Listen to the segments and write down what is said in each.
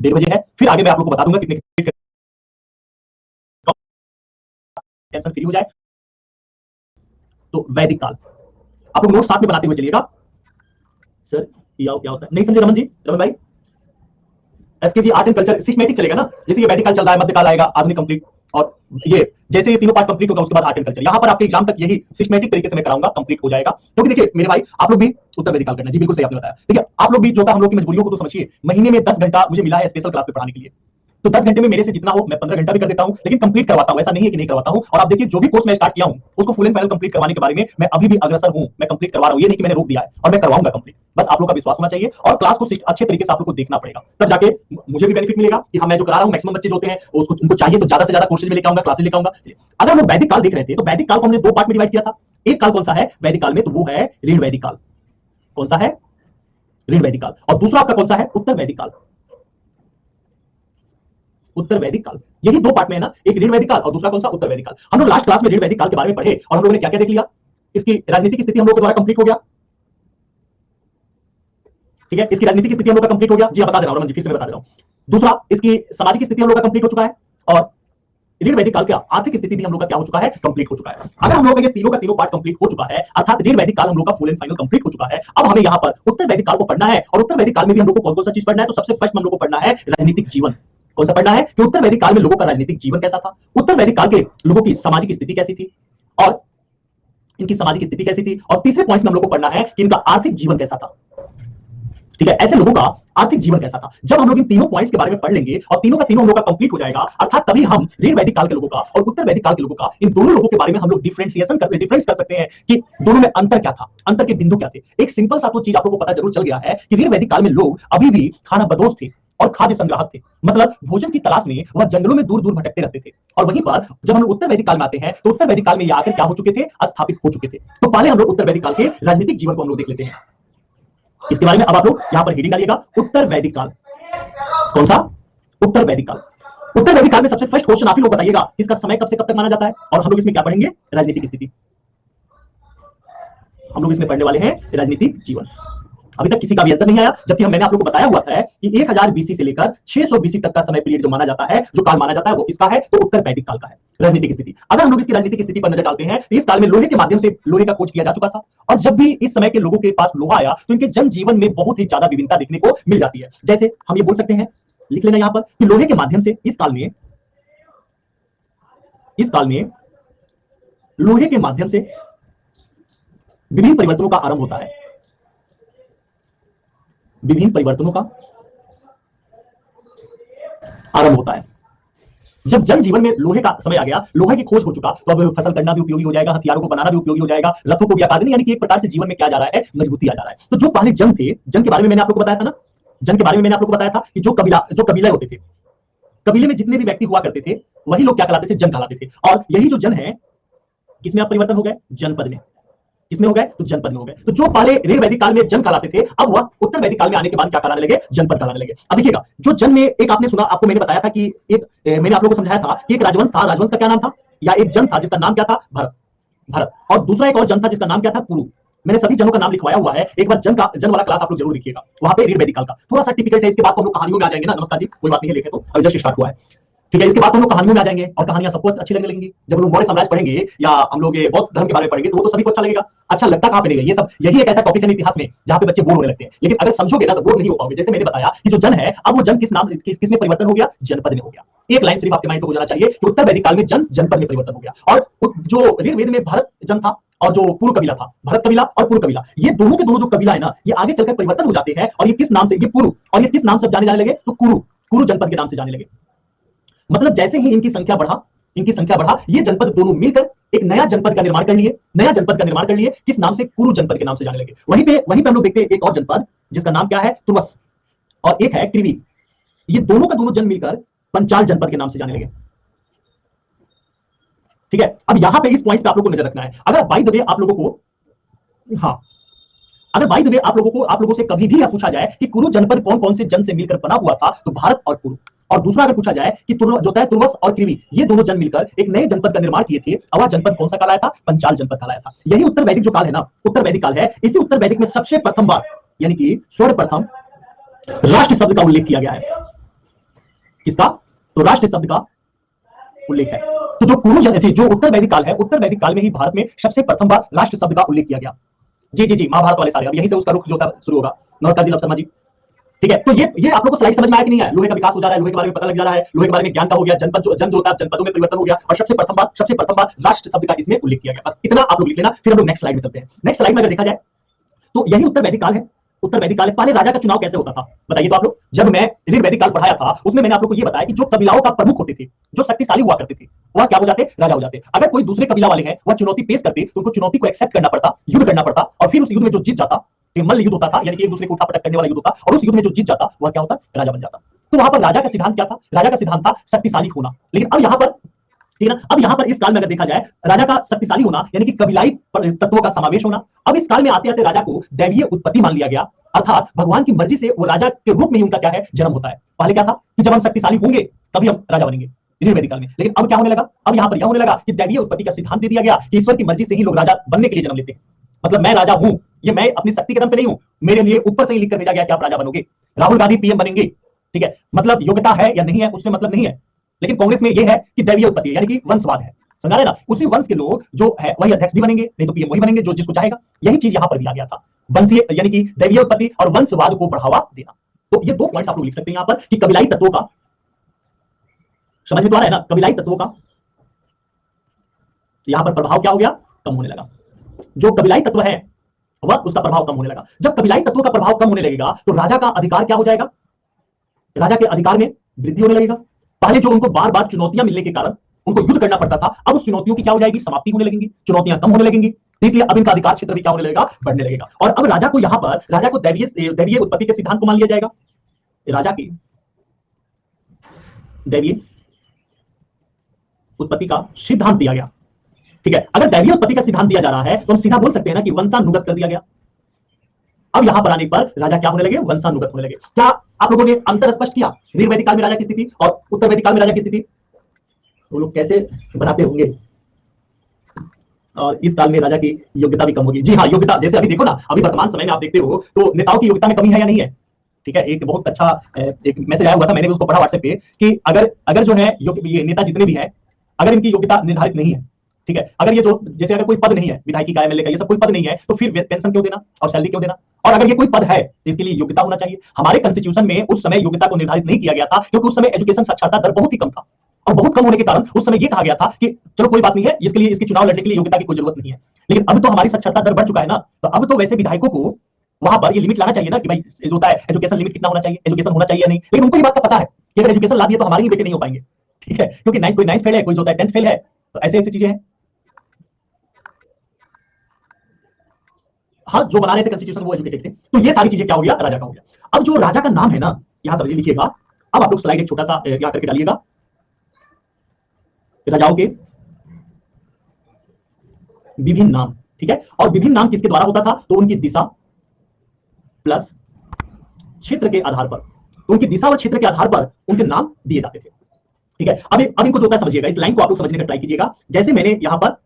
1:30 है। फिर आगे मैं आप लोग को बता दूंगा कितने टेंशन फ्री हो जाए। तो वैदिक काल आप लोग नोट साथ में बनाते हुए चलिएगा। सर क्या होता है, नहीं समझे रमन जी, रमन भाई? SKG art and culture systematic चलेगा ना, जैसे ये वैदिक काल चल रहा है, मध्यकाल आएगा, आधुनिक कंप्लीट, और ये जैसे ये तीनों पार्ट कंप्लीट होगा उसके बाद आर्ट एंड कल्चर। यहां पर आपके एग्जाम तक यही सिस्टमैटिक तरीके से मैं कराऊंगा, कंप्लीट हो जाएगा। क्योंकि देखिए मेरे भाई, आप लोग भी उत्तर वैदिक काल करना है जी, बिल्कुल सही आपने बताया। देखिए आप लोग भी जो था, हम लोग की मजबूरियों को तो समझिए। महीने में 10 घंटा मुझे मिला है स्पेशल क्लास में पढ़ाने के लिए, तो 10 घंटे में मेरे से जितना हो मैं 15 घंटा भी कर देता हूं, लेकिन कंप्लीट करवाता हूं, ऐसा नहीं है कि नहीं करवाता हूं। और आप देखिए जो भी कोर्स मैं स्टार्ट किया हूं उसको फुल एंड फाइनल कंप्लीट करवाने के बारे में मैं अभी भी अग्रसर हूं, मैं कंप्लीट करवा रहा हूं, ये नहीं कि मैंने रोक दिया है, और मैं करवाऊंगा कंप्लीट। बस आप लोग का विश्वास होना चाहिए और क्लास को अच्छे तरीके से आप लोग को देखना पड़ेगा, तब जाके मुझे भी बेनिफिट मिलेगा कि हाँ मैं जो करा रहा हूं मैक्सिमम बच्चे जो होते हैं उसको उनको चाहिए तो ज्यादा से ज्यादा कोर्सेज में लेकर आऊंगा, क्लासेज लेकर आऊंगा। अगर हम लोग वैदिक काल देख रहे थे तो वैदिक काल को हमने 2 पार्ट में डिवाइड किया था। एक काल कौन सा है वैदिक काल में, तो वो है ऋण वैदिक काल। कौन सा है? ऋण वैदिक काल। और दूसरा आपका कौन सा है? उत्तर वैदिक काल। उत्तर वैदिक काल, यही 2 पार्ट में है ना, एक ऋण वैदिक काल और दूसरा कौन सा? उत्तर वैदिक काल। हम लोग लास्ट क्लास में ऋण वैदिक काल के बारे में पढ़े और हम लोगों ने क्या क्या देख लिया, इसकी राजनीतिक स्थिति हम लोग के द्वारा कंप्लीट हो गया। ठीक है, इसकी राजनीतिक स्थिति हम लोग का कंप्लीट हो गया जी, बता दे रहा हूं रमन जी, फिर से मैं बता दे रहा हूं। दूसरा, इसकी सामाजिक स्थिति हम लोग का कंप्लीट हो चुका है, और ऋण वैदिक काल का आर्थिक स्थिति भी हम लोग का क्या हो चुका है? कंप्लीट हो चुका है। अगर हम लोग का ये तीनों का तीनों पार्ट कंप्लीट हो चुका है, अर्थात ऋण वैदिक काल हम लोग का फुल एंड फाइनल कंप्लीट हो चुका है, अब हमें यहाँ पर उत्तर वैदिक काल को पढ़ना है। और उत्तर वैदिक काल में भी हम लोग को कौन कौन सा चीज पढ़ना है? तो सबसे फर्स्ट हम लोग को पढ़ना है राजनीतिक जीवन। कौन सा पढ़ना है? कि उत्तर वैदिक काल में लोगों का राजनीतिक जीवन कैसा था, उत्तर वैदिक काल के लोगों की सामाजिक स्थिति कैसी थी, और इनकी सामाजिक स्थिति कैसी थी। और तीसरे पॉइंट में हम लोग को पढ़ना है कि इनका आर्थिक जीवन कैसा था। ठीक है, ऐसे लोगों का आर्थिक जीवन कैसा था। जब हम लोग इन तीनों पॉइंट्स के बारे में पढ़ लेंगे और तीनों का तीनों हम लोग का कंप्लीट हो जाएगा, अर्थात तभी हम ऋण वैदिक काल के लोगों का और उत्तर वैदिक काल के लोगों का, इन दोनों लोगों के बारे में हम लोग डिफरेंस कर सकते हैं कि दोनों में अंतर क्या था, अंतर के बिंदु क्या थे। एक सिंपल सा तो चीज आप लोगों को पता जरूर चल गया है कि ऋण वैदिक काल में लोग अभी भी खाना बदोश थे और खाद्य संग्राहक थे, मतलब भोजन की तलाश में वह जंगलों में दूर दूर भटकते रहते थे। और वहीं पर जब हम लोग उत्तर वैदिक काल में आते हैं तो उत्तर वैदिक काल में ये आकर क्या हो चुके थे? स्थापित हो चुके थे। तो पहले हम लोग उत्तर वैदिक काल के राजनीतिक जीवन को हम लोग देख लेते हैं, इसके बारे में अब आप लोग यहां पर हेडिंग डालिएगा, उत्तर वैदिक काल। कौन सा? उत्तर वैदिक काल। उत्तर वैदिक काल में सबसे फर्स्ट क्वेश्चन आप ही लोग बताइएगा, इसका समय कब से कब तक माना जाता है, और हम लोग इसमें क्या पढ़ेंगे? राजनीतिक स्थिति। हम लोग इसमें पढ़ने वाले हैं राजनीतिक जीवन। अभी तक किसी का भी आंसर नहीं आया, जबकि मैंने आप लोगों को बताया हुआ था कि 1000 बीसी से लेकर 600 बीसी तक का समय पीरियड जो माना जाता है, जो काल माना जाता है, वो किसका है? तो उत्तर वैदिक काल का है। राजनीतिक स्थिति, अगर हम लोग इसकी राजनीतिक स्थिति पर नजर डालते हैं तो इस काल में लोहे के माध्यम से लोहे का खोज किया जा चुका था, और जब भी इस समय के लोगों के पास लोहा आया तो इनके जनजीवन में बहुत ही ज्यादा विभिन्नता देखने को मिल जाती है। जैसे हम ये बोल सकते हैं, लिख लेना यहां पर, कि लोहे के माध्यम से इस काल में लोहे के माध्यम से विभिन्न परिवर्तनों का आरंभ होता है। विभिन्न परिवर्तनों का आरंभ होता है। जब जनजीवन में लोहे का समय आ गया, लोहे की खोज हो चुका, तो अब फसल करना भी उपयोगी हो जाएगा, हथियारों को बनाना भी उपयोगी हो जाएगा, रथों को भी आकार देने, यानी कि एक प्रकार से जीवन में क्या जा रहा है? मजबूती आ जा रहा है। तो जो पहले जन थे, जन के बारे में मैंने आप लोगों को बताया था ना, जन के बारे में मैंने आप लोगों को बताया था कि जो कबीले होते थे, कबीले में जितने भी व्यक्ति हुआ करते थे वही लोग क्या कहलाते थे? जन कहलाते थे। और यही जो जन है, किसमें आप परिवर्तन हो गए? जनपद में। किसमें हो गए? तो जनपद में हो गए। तो जो पहले ऋण वैदिक काल में जन कहलाते थे, अब वह उत्तर वैदिक काल में आने के बाद क्या कहलाने लगे? जनपद कहलाने लगे। अब देखिएगा, जो जन में एक आपने सुना, आपको मैंने बताया था कि एक मैंने आप लोगों को समझाया था कि एक राजवंश था, राजवंश का क्या नाम था, या एक जन था जिसका नाम क्या था? भरत। भरत। और दूसरा एक और जन था जिसका नाम क्या था? कुरु। मैंने सभी जनों का नाम लिखवाया हुआ है, एक बार जन वाला क्लास आप लोग जरूर देखिएगा, वहां पे ऋण वैदिक काल का थोड़ा सा टिपिकल है। इसके बाद तो हम लोग कहानियों में आ जाएंगे ना। नमस्कार जी, कोई बात नहीं है, लिखे तो अभी जस्ट स्टार्ट हुआ है। ठीक है, इसके बाद हम लोग कहानियों में आ जाएंगे और कहानियां सबको अच्छी लगने लगेंगी। जब हम लोग मौर्य साम्राज्य पढ़ेंगे या हम लोग बौद्ध धर्म के बारे में पढ़ेंगे तो वो तो सभी को अच्छा लगेगा। अच्छा लगता कहां पे नहीं है, ये सब यही एक ऐसा टॉपिक है इतिहास में जहां पे बच्चे बोर होने लगते हैं, लेकिन अगर समझोगे ना तो बोर नहीं हो पाओगे। जैसे मैंने बताया कि जो जन है, अब वो जन किस में परिवर्तन हो गया? जनपद में हो गया। एक लाइन सिर्फ आपके माइंड को हो जाना चाहिए कि उत्तर वैदिक काल में जनपद में परिवर्तन हो गया। और जो ऋग्वेद में भरत जन था और जो पूर्व कबीला था, भरत कबीला और पूर्व कबीला, ये दोनों के दोनों जो कबीला है ना, ये आगे चलकर परिवर्तन हो जाते हैं। और ये किस नाम से? ये पूर्व, और ये किस नाम से जाने जाने लगे? तो कुरु जनपद के नाम से जाने लगे। मतलब जैसे ही इनकी संख्या बढ़ा, ये जनपद दोनों मिलकर एक नया जनपद का निर्माण कर लिए, किस नाम से? कुरु जनपद के नाम से जाने लगे। वहीं पे हम लोग देखते हैं एक और जनपद जिसका नाम क्या है? तुर्वस, और एक है कृवि। ये दोनों का दोनों जन मिलकर पंचाल जनपद के नाम से जाने लगे। ठीक है, अब यहां पे इस पॉइंट पे आप लोगों को नजर रखना है। अगर बाय द वे आप लोगों को, हाँ, अगर बाय द वे आप लोगों से कभी भी पूछा जाए कि कुरु जनपद कौन कौन से जन से मिलकर बना हुआ था, तो भारत और कुरु। और दूसरा अगर पूछा जाए कि तुर्वस और कृवि, ये दोनों जन मिलकर एक नए जनपद का निर्माण किए थे, और वह जनपद कौन सा कहलाया था? पंचाल जनपद कहलाया था। यही उत्तर वैदिक जो काल है ना, उत्तर वैदिक काल है। इसी उत्तर वैदिक में सबसे प्रथम बार, यानी कि सर्वप्रथम राष्ट्र शब्द का उल्लेख किया गया है। किसका? तो राष्ट्र शब्द का उल्लेख है। तो जो कुरु थे, जो उत्तर वैदिक काल है, उत्तर वैदिक काल में ही भारत में सबसे प्रथम बार राष्ट्र शब्द का उल्लेख किया गया। जी जी जी, महाभारत वाले सारे, अब यहीं से उसका रुख जो था शुरू होगा। नमस्कार जी लव शर्मा जी। ठीक है, तो ये आप लोग को स्लाइड समझ में आया कि नहीं आया? लोहे का विकास हो जा रहा है, लोहे के बारे में पता लग जा रहा है, लोहे के बारे में ज्ञान का हो गया, जनपद जो जन जो होता है जनपदों में परिवर्तन हो गया, और सबसे प्रथम बार राष्ट्र शब्द का इसमें उल्लेख किया गया। बस इतना आप लोग लिख लेना, फिर हम लोग नेक्स्ट स्लाइड में चलते हैं। नेक्स्ट स्लाइड में अगर देखा जाए तो यही उत्तर वैदिक काल है। उत्तर वैदिक काल पहले राजा का चुनाव कैसे होता था बताइए तो आप लोग? जब मैं ऋण वैदिक काल पढ़ाया था उसमें मैंने आप लोग को ये बताया कि जो कबीलाओं का प्रमुख होते थे, जो शक्तिशाली हुआ करते थे, वह क्या हो जाते? राजा हो जाते। अगर कोई दूसरे कबीला वाले हैं वह चुनौती पेश करते तो उनको चुनौती को एक्सेप्ट करना पड़ता, युद्ध करना पड़ता, और फिर उस युद्ध में जो जीत जाता, मल्ल युद्ध होता था, यानी कि एक दूसरे को उठापटक करने वाला युद्ध होता, और उस युद्ध में जो जीत जाता वह क्या होता? राजा बन जाता। तो वहां पर राजा का सिद्धांत क्या था? राजा का सिद्धांत था शक्तिशाली होना। लेकिन अब यहां पर, ठीक है ना, अब यहां पर इस काल में अगर देखा जाए राजा का शक्तिशाली होना यानी कि कबीलाई तत्वों का समावेश होना। अब इस काल में आते आते राजा को दैवीय उत्पत्ति मान लिया गया, अर्थात भगवान की मर्जी से वो राजा के रूप में ही उनका क्या है? जन्म होता है। पहले क्या था कि जब हम शक्तिशाली होंगे तभी हम राजा बनेंगे ऋण वैदिक काल में, लेकिन अब क्या होने लगा? अब यहां पर यह होने लगा कि दैवीय उत्पत्ति का सिद्धांत दे दिया गया कि ईश्वर की मर्जी से ही लोग राजा बनने के लिए जन्म लेते हैं। मतलब मैं राजा हूं, ये मैं अपनी शक्ति के दम पे नहीं हूं, मेरे लिए ऊपर से ही लिख कर भेजा गया कि आप राजा बनोगे, राहुल गांधी पीएम बनेंगे। ठीक है, मतलब योग्यता है या नहीं है उससे मतलब नहीं है, लेकिन कांग्रेस में यह है कि दैवीय उत्पत्ति यानी कि वंशवाद है। समझा रहे ना? उसी वंश के लोग जो है वही अध्यक्ष भी बनेंगे, नहीं तो पीएम वही बनेंगे जो जिसको चाहेगा। यही चीज यहां पर भी आ गया था, वंशीय यानी कि दैवीय उत्पत्ति और वंशवाद को बढ़ावा देना। तो ये दो पॉइंट्स आप लोग लिख सकते हैं यहां पर कि कबीलाई तत्वों का, समझ में तो आ रहा है ना? कबीलाई तत्वों का यहां पर प्रभाव क्या हो गया? कम होने लगा। जो कबीलाई तत्व है वह उसका प्रभाव कम होने लगा। जब कबीलाई तत्वों का प्रभाव कम होने लगेगा तो राजा का अधिकार क्या हो जाएगा? राजा के अधिकार में वृद्धि होने लगेगा। पहले जो उनको बार बार चुनौतियां मिलने के कारण उनको युद्ध करना पड़ता था, अब उस चुनौतियों की क्या हो जाएगी? समाप्ति होने लगेगी, चुनौतियां कम होने लगेंगी। इसलिए अब इनका अधिकार क्षेत्र भी क्या होने लगेगा? बढ़ने लगेगा। और अब राजा को यहां पर राजा को दैवीय उत्पत्ति के सिद्धांत को मान लिया जाएगा। राजा की दैवीय उत्पत्ति का सिद्धांत दिया गया। ठीक है, अगर दैवीय उत्पत्ति का सिद्धांत दिया जा रहा है तो हम सीधा बोल सकते हैं ना कि वंशानुगत कर दिया गया। अब यहां पर आने पर राजा क्या होने लगे? वंशानुगत होने लगे। क्या आप लोगों ने अंतर स्पष्ट किया ऋण वैदिक काल में राजा की स्थिति और उत्तर वैदिक काल में राजा की स्थिति? वो लोग कैसे बनाते होंगे? और इस काल में राजा की योग्यता भी कम होगी। जी हाँ, योग्यता, जैसे अभी देखो ना, अभी वर्तमान समय में आप देखते हो तो नेताओं की योग्यता में कमी है या नहीं है? ठीक है, एक बहुत अच्छा एक मैसेज आया हुआ था, मैंने भी उसको पढ़ा व्हाट्सएप पे कि अगर अगर जो है ये नेता जितने भी हैं, अगर इनकी योग्यता निर्धारित नहीं है, ठीक है, अगर ये जो जैसे अगर कोई पद नहीं है, विधायकी का, एमएलए का, ये सब कोई पद नहीं है, तो फिर पेंशन क्यों देना और सैलरी क्यों देना? और अगर ये कोई पद है तो इसके लिए योग्यता होना चाहिए। हमारे कॉन्स्टिट्यूशन में उस समय योग्यता को निर्धारित नहीं किया गया था क्योंकि उस समय एजुकेशन साक्षरता दर बहुत ही कम था, और बहुत कम होने के कारण उस समय यह कहा गया था कि चलो कोई बात नहीं है, इसके लिए इसके चुनाव लड़ने के लिए योग्यता की कोई जरूरत नहीं है। लेकिन अब तो हमारी साक्षरता दर बढ़ चुका है ना, तो अब तो वैसे विधायकों को वहां पर ये लिमिट लाना चाहिए ना कि भाई जो होता है एजुकेशन लिमिट कितना होना चाहिए, एजुकेशन होना चाहिए या नहीं। लेकिन उनको ये बात का पता है कि अगर एजुकेशन ला दिए तो हमारे ही बेटे नहीं हो पाएंगे। ठीक है, क्योंकि कोई नाइन्थ फेल है, कोई जो होता है 10th फेल है, तो ऐसे ऐसी चीजें हैं। हाँ, जो बना रहे थे कॉन्स्टिट्यूशन वो एजुकेटेड थे। तो ये सारी चीजें क्या हो गया? राजा का हो गया। अब जो राजा का नाम है ना, यहां समझिए, लिखिएगा। अब आप लोग स्लाइड एक छोटा सा यहां करके डालिएगा, राजाओं के विभिन्न नाम। ठीक है, और विभिन्न नाम किसके द्वारा होता था? तो उनकी दिशा प्लस क्षेत्र के आधार पर, तो उनकी दिशा और क्षेत्र के आधार पर उनके नाम दिए जाते थे। ठीक है, अब इनको जो होता है समझिएगा, इस लाइन को आप लोग समझने का ट्राई कीजिएगा। जैसे मैंने यहां पर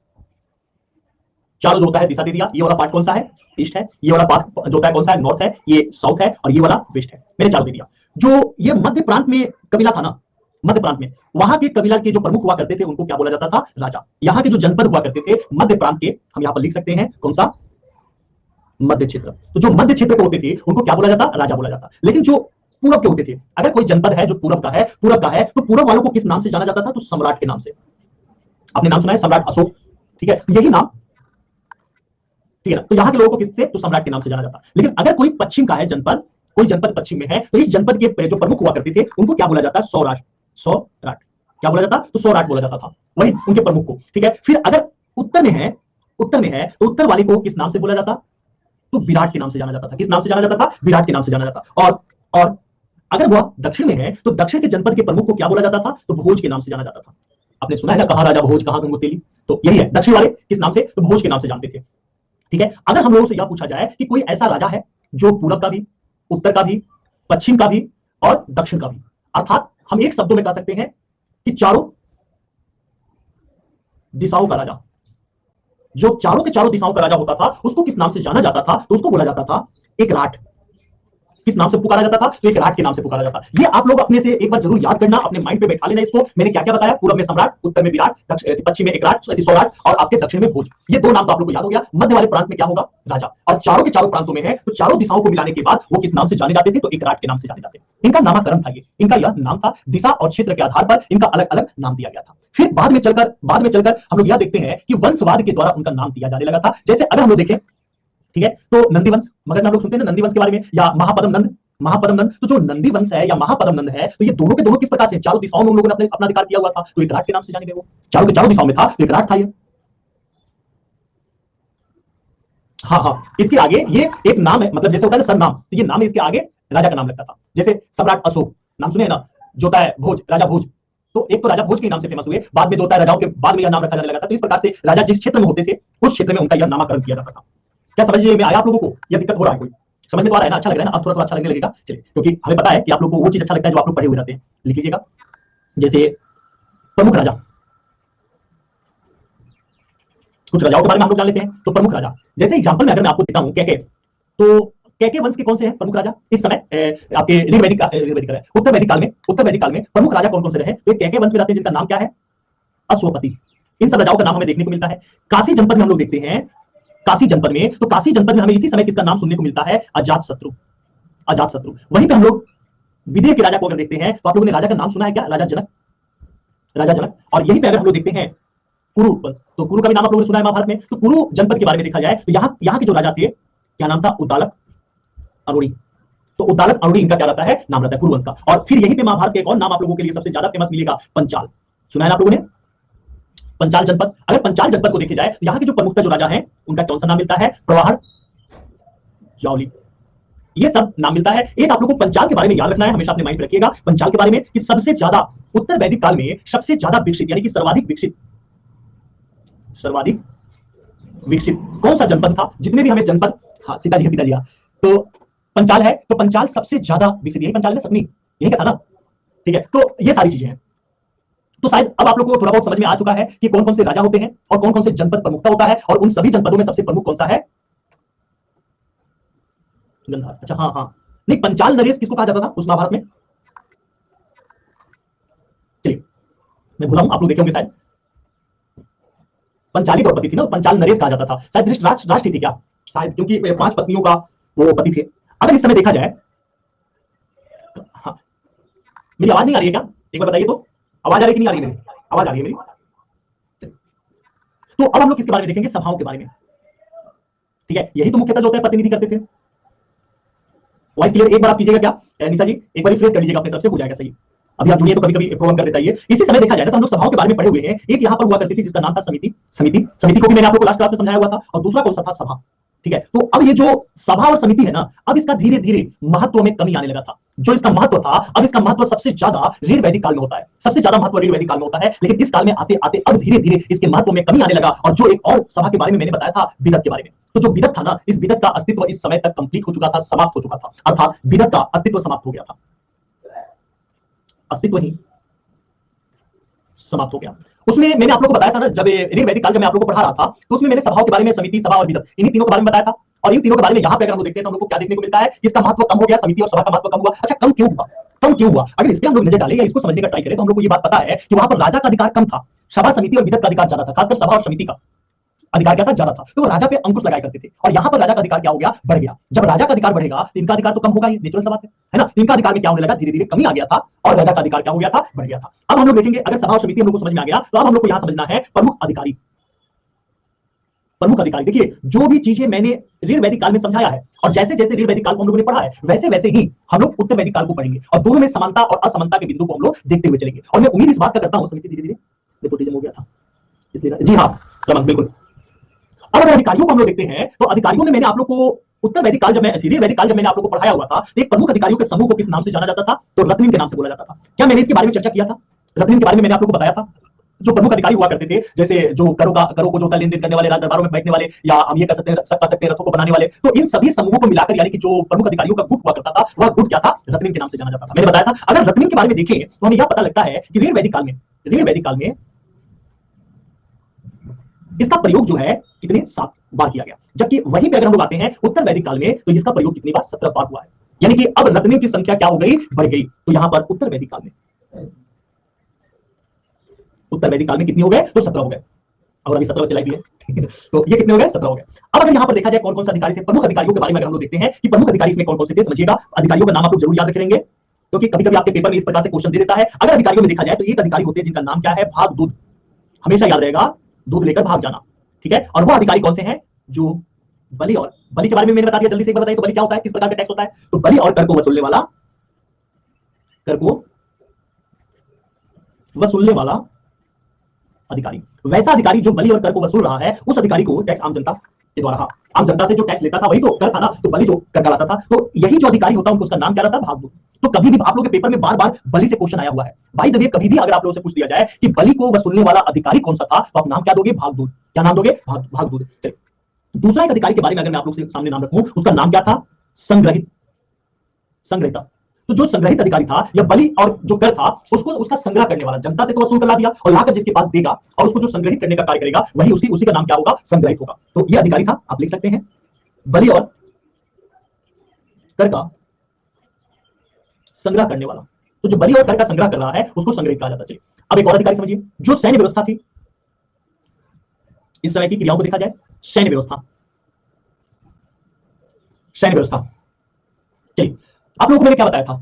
चारों जो होता है दिशा दे दिया, ये वाला पार्ट कौन सा है? ईस्ट है। ये वाला पार्ट जो होता है कौन सा है? नॉर्थ है। ये साउथ है, और ये वाला वेस्ट है। मैंने चारों दे दिया। जो ये मध्य प्रांत में कबीला था ना, मध्य प्रांत में वहां के कबीला के जो प्रमुख हुआ करते थे उनको क्या बोला जाता था? राजा। यहाँ के जो जनपद हुआ करते थे मध्य प्रांत के, हम यहाँ पर लिख सकते हैं कौन सा? मध्य क्षेत्र। तो जो मध्य क्षेत्र के होते थे उनको क्या बोला जाता? राजा बोला जाता। लेकिन जो पूरब के होते थे, अगर कोई जनपद है जो पूरब का है, तो पूरब वालों को किस नाम से जाना जाता था? तो सम्राट के नाम से। आपने नाम सुना है सम्राट अशोक? ठीक है, यही नाम, ठीक है ना? तो यहाँ के लोगों को किससे? तो सम्राट के नाम से जाना जाता। लेकिन अगर कोई पश्चिम का है जनपद, कोई जनपद पश्चिम में है, तो इस जनपद के जो प्रमुख हुआ करते थे उनको क्या बोला जाता है? सौराट। सौराट क्या बोला जाता? तो सौराट बोला जाता था, वही उनके प्रमुख को। ठीक है, फिर अगर उत्तर में है, उत्तर में है तो उत्तर वाले को किस नाम से बोला जाता? तो विराट के नाम से जाना जाता था। किस नाम से जाना जाता था? विराट के नाम से जाना जाता। और अगर वह दक्षिण में है तो दक्षिण के जनपद के प्रमुख को क्या बोला जाता था? तो भोज के नाम से जाना जाता था। आपने सुना है ना, कहां राजा भोज कहां गंगोत्री? तो यही है, दक्षिण वाले किस नाम से? तो भोज के नाम से जानते थे। ठीक है, अगर हम लोगों से यह पूछा जाए कि कोई ऐसा राजा है जो पूरब का भी, उत्तर का भी, पश्चिम का भी और दक्षिण का भी, अर्थात हम एक शब्दों में कह सकते हैं कि चारों दिशाओं का राजा, जो चारों के चारों दिशाओं का राजा होता था, उसको किस नाम से जाना जाता था? तो उसको बोला जाता था एक राट। किस नाम से पुकारा जाता था? तो एक राट के नाम से पुकारा जाता। ये आप लोग अपने से एक बार जरूर याद करना, अपने माइंड पे बैठा लेना इसको। मैंने क्या क्या बताया? पूर्व में सम्राट, उत्तर में विराट, पश्चिम में एकराट, सौराट और आपके दक्षिण में भोज। ये दो नाम तो आप लोग को याद हो गया। मध्य वाले प्रांत में क्या होगा? राजा। और चारों के चारों प्रांतों में है, तो चारों दिशाओं को मिलाने के बाद वो किस नाम से जाने जाते थे? तो एकराट के नाम से जाने जाते थे। इनका नामकरण था, ये इनका यह नाम था। दिशा और क्षेत्र के आधार पर इनका अलग अलग नाम दिया गया था। फिर बाद में चलकर हम लोग यह देखते हैं कि वंशवाद के द्वारा उनका नाम दिया जाने लगा था। जैसे अगर हम लोग देखें, ठीक है, तो नंदीवंश, मगध में हम लोग सुनते हैं ना नंदीवंश के बारे में, या महापद्म नंद। तो जो नंदी वंश है या महापद्म नंद है, तो ये दोनों के दोनों किस प्रकार से चारों दिशाओं में उन लोगों ने अपना अधिकार किया हुआ था, तो एक राट के नाम से जाने गए। वो चारों के चारों दिशाओं में था, तो एक राट था ये। हाँ हाँ, इसके आगे ये एक नाम है, मतलब जैसे होता है ना सरनाम, तो ये नाम है, इसके आगे राजा का नाम लगता था। जैसे सम्राट अशोक, नाम सुने ना, जो होता है भोज, राजा भोज। तो एक तो राजा भोज के नाम से फेमस हुए, बाद में जो होता है राजाओं के बाद में यह नाम रखा जाने लगा था। तो इस प्रकार से राजा जिस क्षेत्र में होते थे, उस क्षेत्र में उनका यह नामकरण किया जाता था। क्या समझ में आया आप लोगों को? यह दिक्कत हो रहा है कोई? समझ में तो आ रहा है ना? अच्छा लग रहा है ना? अब थोड़ा थोड़ा अच्छा लगने लगेगा। चलिए, क्योंकि हमें पता है कि आप लोग को वो चीज अच्छा लगता है जो आप लोग पढ़े हुए रहते हैं। लिख लीजिएगा, जैसे प्रमुख राजा, कुछ राजाओं के बारे में हम लोग जान लेते हैं। तो प्रमुख राजा, जैसे एग्जांपल में अगर मैं आपको देता हूं कैके, तो कैके वंश के कौन से हैं प्रमुख राजा इस समय? आपके उत्तर वैदिक काल में प्रमुख राजा कौन कौन से रहे? तो कैके वंश में रहते हैं, जिनका नाम क्या है? अश्वपति। इन सब राजाओं का नाम हमें देखने को मिलता है। काशी जनपद में हम लोग देखते हैं, काशी जनपद में, तो काशी जनपद में हमें इसी समय किसका नाम सुनने को मिलता है? अजातशत्रु। अजातशत्रु। वहीं पे हम लोग विदेह के राजा को अगर देखते हैं, तो आप लोगों ने राजा का नाम सुना है क्या? राजा जनक। राजा जनक। और यहीं पे अगर हम लोग देखते हैं कुरु वंश, तो कुरु का भी नाम आप लोगों ने सुना है महाभारत में। तो कुरु जनपद के बारे में देखा जाए, तो यहाँ के जो राजा थे, क्या नाम था? उद्दालक अरुणी। तो उद्दालक अरुणी इनका क्या रहता है? नाम रहता है कुरुवंश का। और फिर यहीं पे महाभारत का एक और नाम आप लोगों के लिए सबसे ज्यादा फेमस मिलेगा, पंचाल। सुना है ना आप लोगों ने? पंचाल जनपद। अगर पंचाल जनपद को देखे जाए, तो यहाँ के जो प्रमुख जो राजा हैं, उनका कौन सा नाम मिलता है? प्रवाहर, जावली। ये सब नाम मिलता है। एक आप लोगों को पंचाल के बारे में याद रखना है, हमेशा अपने माइंड में रखिएगा पंचाल के बारे में, कि सबसे ज्यादा उत्तर वैदिक काल में सबसे ज्यादा विकसित, यानी कि सर्वाधिक विकसित कौन सा जनपद था? जितने भी हमें जनपद, हाँ सीताजी का पिताजी का, तो पंचाल है। तो पंचाल सबसे ज्यादा विकसित, यही पंचाल में सपनी, यही क्या था ना? ठीक है, तो ये सारी चीजें हैं। तो शायद अब आप लोग को थोड़ा बहुत समझ में आ चुका है कि कौन कौन से राजा होते हैं और कौन कौन से जनपद प्रमुखता होता है, और उन सभी जनपदों में सबसे प्रमुख कौन सा है? गंधार। अच्छा, हाँ हाँ, नहीं, पंचाल नरेश किसको कहा जाता था उस महाभारत में? चलिए, मैं भूला हूं, आप लोग देखे होंगे शायद। पंचाली द्रौपदी थी ना, पंचाल नरेश कहा जाता था। शायद धृतराष्ट्र थी क्या शायद, क्योंकि 5 पत्नियों का वो पति थे। अगर इस समय देखा जाए, हाँ, मेरी आवाज नहीं आ रही है क्या? एक बार बताइए तो, आवाज आ रही है कि नहीं आ रही है मेरी? आवाज आ रही है मेरी। तो अब हम लोग किसके बारे में देखेंगे? सभाओं के बारे में। ठीक है, यही तो मुख्यतः जो होता है प्रतिनिधि करते थे। वॉइस क्लियर एक बार आप कीजिएगा क्या निशा जी? एक बार रिफ्रेश कर लीजिएगा अपनी तरफ से, हो जाएगा सही। अभी आप जुड़िए तो कभी कभी प्रॉब्लम कर देता है। इसी समय देखा जाए तो हम लोग सभाओं के बारे में पढ़े हुए हैं। एक यहाँ पर हुआ करती थी जिसका नाम था समिति। समिति को भी मैंने आप लोगों को लास्ट क्लास में समझाया हुआ था। और दूसरा कौन सा था? सभा। ठीक है, तो अब ये जो सभा और समिति है ना, अब इसका धीरे धीरे महत्व में कमी आने लगा था। जो इसका महत्व था, अब इसका महत्व सबसे ज्यादा ऋण वैदिक काल में होता है। सबसे ज्यादा महत्व ऋण वैदिक काल में होता है, लेकिन इस काल में आते आते अब धीरे धीरे इसके महत्व में कमी आने लगा। और जो एक और सभा के बारे में मैंने बताया था, विदत के बारे में, तो जो विदत था ना, इस विदत का अस्तित्व इस समय तक कंप्लीट हो चुका था, समाप्त हो चुका था। अर्थात विदत का अस्तित्व समाप्त हो गया था, अस्तित्व ही समाप्त हो गया। उसमें मैंने आप लोगों को बताया था ना, जब ऋण वैदिक काल जब मैं आप लोगों को पढ़ा रहा था, तो उसमें मैंने सभाओं के बारे में, समिति, सभा और विदत, इन्हीं तीनों के बारे में बताया था। और इन तीनों के बारे में यहाँ पे अगर हम लोग देखते हैं तो हम लोग को क्या देखने को मिलता है? इसका महत्व कम हो गया, समिति और सभा का महत्व कम हुआ। अच्छा, कम क्यों हुआ? कम क्यों हुआ? अगर इस पे हम लोग नजर डालें या इसको समझने का ट्राई करें, तो हम लोग को ये बात पता है कि वहां पर राजा का अधिकार कम था, सभा, समिति और विदत का अधिकार ज्यादा था। खासकर सभा और समिति का अधिकार क्या था? ज्यादा था। तो वो राजा पे अंकुश लगाया करते थे। और यहाँ पर राजा का अधिकार क्या हो गया? बढ़ गया। जब राजा का अधिकार बढ़ेगा तो इनका अधिकार तो कम होगा, ये नेचुरल सा बात है ना? इनका अधिकार में क्या होने लगा? धीरे धीरे कमी आ गया था, और राजा का अधिकार क्या हो गया था? बढ़ गया था। अब हम लोग देखेंगे, अगर सभा और समिति हम लोग को समझ में आ गया, तो अब हम लोग को यहां समझना है प्रमुख अधिकारी। प्रमुख अधिकारी, देखिए, जो भी चीजें मैंने ऋण वैदिक काल में समझाया है, और जैसे जैसे ऋण वैदिक काल को हम लोगों ने पढ़ा है, वैसे वैसे ही हम लोग उत्तर वैदिक काल को पढ़ेंगे, और दोनों में समानता और असमानता के बिंदु को हम लोग देखते हुए चलेंगे। और मैं उम्मीद इस बात का करता हूं, समिति धीरे धीरे नेपोटिज्म हो गया था इसलिए, जी हाँ रमन, बिल्कुल। अब अगर अधिकारियों को हम लोग देखते हैं, तो अधिकारियों में मैंने आप लोग को उत्तर वैदिक काल जब मैं ऋण वैदिक काल जब मैंने आप लोग को पढ़ाया हुआ था, तो एक प्रमुख अधिकारियों के समूह को किस नाम से जाना जाता था? तो रत्निन के नाम से बोला जाता था। क्या मैंने इसके बारे में चर्चा किया था? रत्निन के बारे में मैंने आप लोग को बताया था। जो प्रमुख अधिकारी हुआ करते थे, जैसे जो करों को जो लेन देन करने वाले, राज दरबारों में बैठने वाले, या हम ये कह सकते हैं रथों को बनाने वाले, तो इन सभी समूहों को मिलाकर, यानी कि जो प्रमुख अधिकारियों का गुट हुआ करता था, वह गुट क्या था? रत्निन के नाम से जाना जाता था। मैंने बताया था। अगर रत्निन के बारे में देखें तो हमें यह पता लगता है कि ऋण वैदिक काल में इसका प्रयोग जो है कितने 7 बार किया गया। जबकि वहीं पे अगर हम लोग आते हैं उत्तर वैदिक काल में, तो इसका प्रयोग कितनी बार? 17 बार हुआ है। यानी कि अब रत्नों की संख्या क्या हो गई, बढ़ गई। तो यहां पर उत्तर वैदिक काल में, उत्तर वैदिक काल में कितनी हो गए, तो 17 हो गए। और अभी 17 चलाई भी है तो ये कितने हो गए, 17 हो गए। अब अगर यहां पर देखा जाए कौन कौन से अधिकारी थे, प्रमुख अधिकारियों के बारे में अगर हम लोग देखते हैं कि प्रमुख अधिकारी इसमें कौन कौन से थे, समझिएगा अधिकारियों का नाम आप लोग जरूर याद रख लेंगे, क्योंकि कभी कभी आपके पेपर में इस प्रकार से क्वेश्चन दे देता है। अगर अधिकारियों में देखा जाए तो एक अधिकारी होते हैं जिनका नाम क्या है, भाग दूध, हमेशा याद रहेगा, दूध लेकर भाग जाना, ठीक है। और वो अधिकारी कौन से हैं, जो बलि, और बलि के बारे में मैंने बता दिया, जल्दी से एक बार बताइए तो बलि क्या होता है, किस प्रकार का टैक्स होता है, तो बलि और कर को वसूलने वाला, कर को वसूलने वाला अधिकारी। वैसा अधिकारी जो बलि और कर को वसूल रहा है, उस अधिकारी को टैक्स आम जनता के द्वारा, हाँ, आम जनता से जो टैक्स लेता था वही तो कर था ना, तो बलि जो कर डालता था, तो यही जो अधिकारी होता है उनका नाम क्या रहता है, भागदूत। तो कभी भी आप लोगों के पेपर में बार बार बलि से क्वेश्चन आया हुआ है भाई, जब ये कभी भी अगर आप लोगों से पूछ दिया जाए कि बलि को वसूलने वाला अधिकारी कौन सा था, तो आप नाम क्या दोगे, भागदूत। क्या नाम दोगे, भागदूत। चलिए दूसरा एक अधिकारी के बारे में अगर मैं आप लोग से सामने नाम रखूं, उसका नाम क्या था, संग्रहित, संग्रहिता। तो जो संग्रहित अधिकारी था, या बलि और जो कर था उसको उसका संग्रह करने वाला, जनता से तो वसूल कर ला दिया और लाकर जिसके पास देगा और उसको जो संग्रहित करने का कार्य करेगा, वही उसी का नाम क्या होगा, संग्रहित होगा। तो ये अधिकारी था, आप लिख सकते हैं, बलि और कर का संग्रह करने वाला। तो जो बलि और कर का संग्रह कर रहा है उसको संग्रहित कहा जाता है। चलिए अब एक और अधिकारी समझिए, जो सैन्य व्यवस्था थी, इस समय की क्रियाओं को देखा जाए, सैन्य व्यवस्था, सैन्य व्यवस्था। चलिए आप लोगों को मैंने क्या बताया था,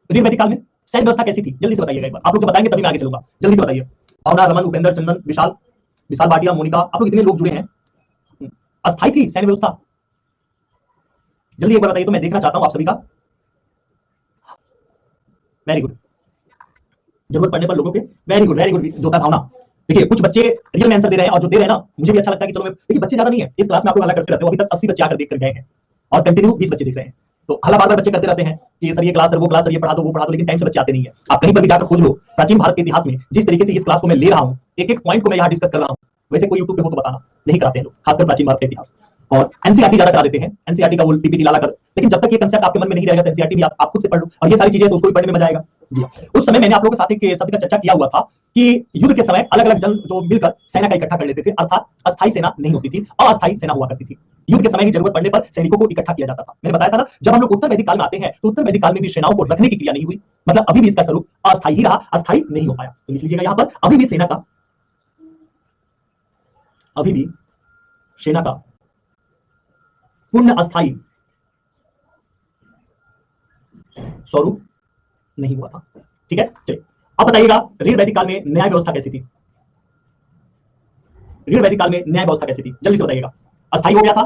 ऋण वैदिक काल में सैन्य व्यवस्था कैसी थी, जल्दी से बताइएगा एक बार, आप लोग बताएंगे तभी मैं आगे चलूंगा, जल्दी से बताइए। भावना, रमन, उपेंद्र, चंदन, विशाल, विशाल भाटिया, मोनिका, आप लोग इतने लोग जुड़े हैं, अस्थायी थी सैन्य व्यवस्था, जल्दी एक बार बताइए तो मैं देखना चाहता हूं आप सभी का। वेरी गुड, जरूरत पड़ने पर लोगों के, वेरी गुड, वेरी गुड जोता भावना। देखिए कुछ बच्चे रियल में आंसर दे रहे हैं और जो दे रहे हैं ना, मुझे भी अच्छा लगता है कि चलो मैं, देखिए बच्चे ज्यादा नहीं है इस क्लास में, आप लोग हल्ला करते रहते हो, अभी तक 80 बच्चे आकर देख कर गए हैं और कंटिन्यू 20 बच्चे देख रहे हैं, तो हल्ला बार बार बच्चे करते रहते हैं कि सर ये क्लास, सर वो क्लास, सर ये पढ़ा दो वो पढ़ा दो, लेकिन टाइम से बच्चे आते नहीं है। आप कहीं पर भी जाकर खोज लो, प्राचीन भारत के इतिहास में जिस तरीके से इस क्लास को मैं ले रहा हूं, एक एक पॉइंट को मैं यहाँ डिस्कस कर रहा हूं, वैसे कोई यूट्यूब पे हो तो बताना, नहीं कराते हैं लोग, खासकर प्राचीन भारत का इतिहास। और एनसीईआरटी ज्यादा करा देते हैं, एनसीईआरटी का वो पीपीटी लाला कर, लेकिन जब तक ये कंसेप्ट आपके मन में नहीं रहेगा तो एनसीईआरटी भी आप खुद से पढ़ लो, और ये सारी चीजें तो उसको भी पढ़ने में मजा आएगा। जी उस समय मैंने आप लोगों के साथ एक शब्द का चर्चा किया हुआ था कि युद्ध के समय अलग अलग जन जो मिलकर सेना का इकट्ठा कर लेते थे, अर्थात अस्थायी सेना नहीं होती थी, अस्थायी सेना हुआ करती थी। युद्ध के समय की जरूरत पड़ने पर सैनिकों को इकट्ठा किया जाता था। मैंने बताया था ना, जब हम लोग उत्तर वैदिक काल में आते हैं तो उत्तर वैदिक काल में भी सेनाओं को रखने की क्रिया नहीं हुई, मतलब अभी भी इसका स्वरूप अस्थायी ही रहा, अस्थायी नहीं हो पाया। तो लिख लीजिएगा यहां पर, अभी भी सेना का, अभी भी सेना का पूर्ण अस्थायी स्वरूप नहीं हुआ था। ठीक है, चलिए अब बताइएगा ऋण वैदिक काल में न्याय व्यवस्था कैसी थी, ऋण वैदिक काल में न्याय व्यवस्था कैसी थी, जल्दी से बताइएगा। अस्थायी हो गया था,